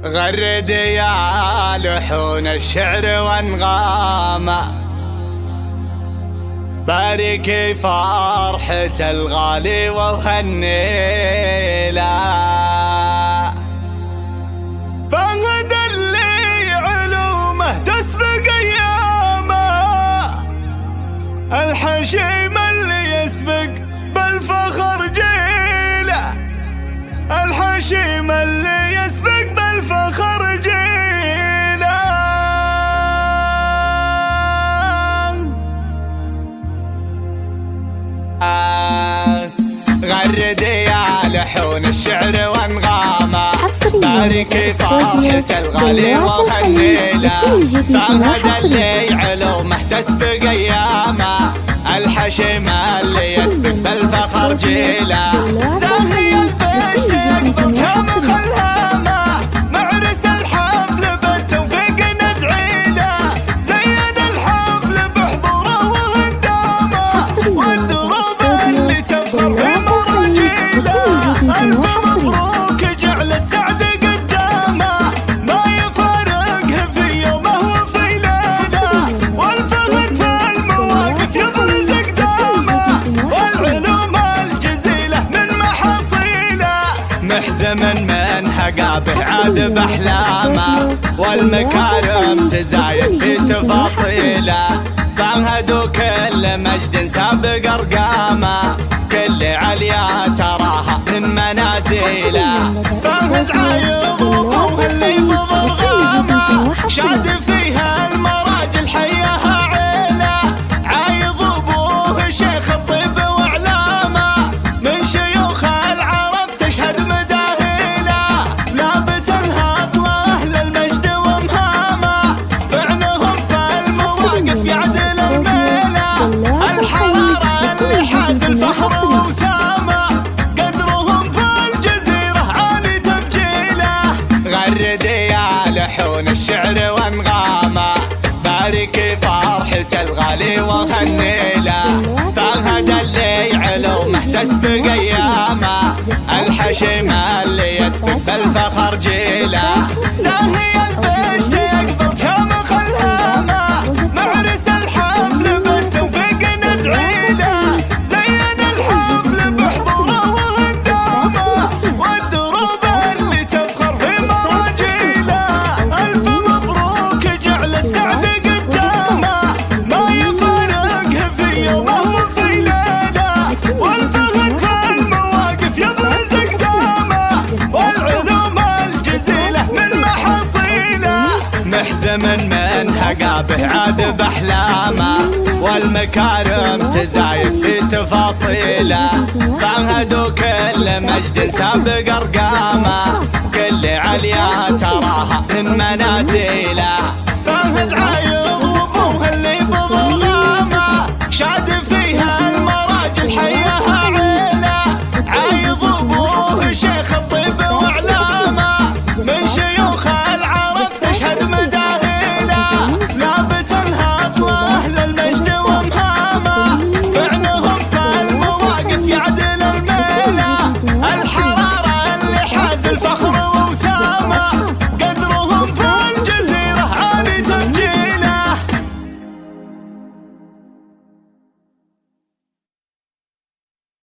غرد يا لحون الشعر وانغامه، باركي فرحة الغالي وهنيلا. فهد اللي علومه تسبق ايامه، الحشيم اللي يسبق بالفخر جيله، الحشيم اللي يسبق بالفخر جيله. غرد يا لحون الشعر وانغامه، باركي فرحة الغالي وهنيله. فهد اللي علومه تسبق ايامه، الحشيم اللي يسبق بالفخر جيله. زاهي البش تقبل شامخ الهامه، معرس الحفل بالتوفيق ندعي له. زين الحفل بحضوره وهندامه، والدروب اللي تفخر بمراجيله. الف مبروك جعل السعد قدامه، ما يفارقه في يومه وفي ليله. والفهد في المواقف يبرز اقدامه، والعلوم الجزيله من محاصيله. محزم من حقابه عاد باحلامه، والمكارم تزايد في تفاصيله. فهد وكل مجد سابق ارقامه، كل عليا تراها من منازله. فهد عايض وابوه اللي بضرغامه، شاد فيها المراجل حياها عيله. عايض ابوه شيخ الطب واعلامه، من شيوخ العرب تشهد مداهيله. نابت الهطله للمجد ومهامه، فعلهم في المواقف يعدل الميله. الحراره اللي حاز الفخر وسامه، قدرهم في الجزيره عالي تبجيله. غرد يا لحون الشعر وانغامه، باركي فرحة الغالي وهنيله. فهد اللي علومه تسبق ايامه، الحشيم اللي يسبق بالفخر جيله. زاهي البش تقبل شامخ الهامه، معرس الحفل بالتوفيق ندعي له. زين الحفل بحضوره وهندامه، والدروب اللي تفخر في مراجيله. الف مبروك جعل السعد قدامه، ما يفارقه في يومه وفي ليله. والفهد في المواقف يبرز اقدامه، والعلوم الجزيله من محاصيله. محزم من حقابه عاد باحلامه، والمكارم تزايد في تفاصيله. فهد وكل مجد سابق ارقامه، كل عليا تراها من منازله. فهد عايض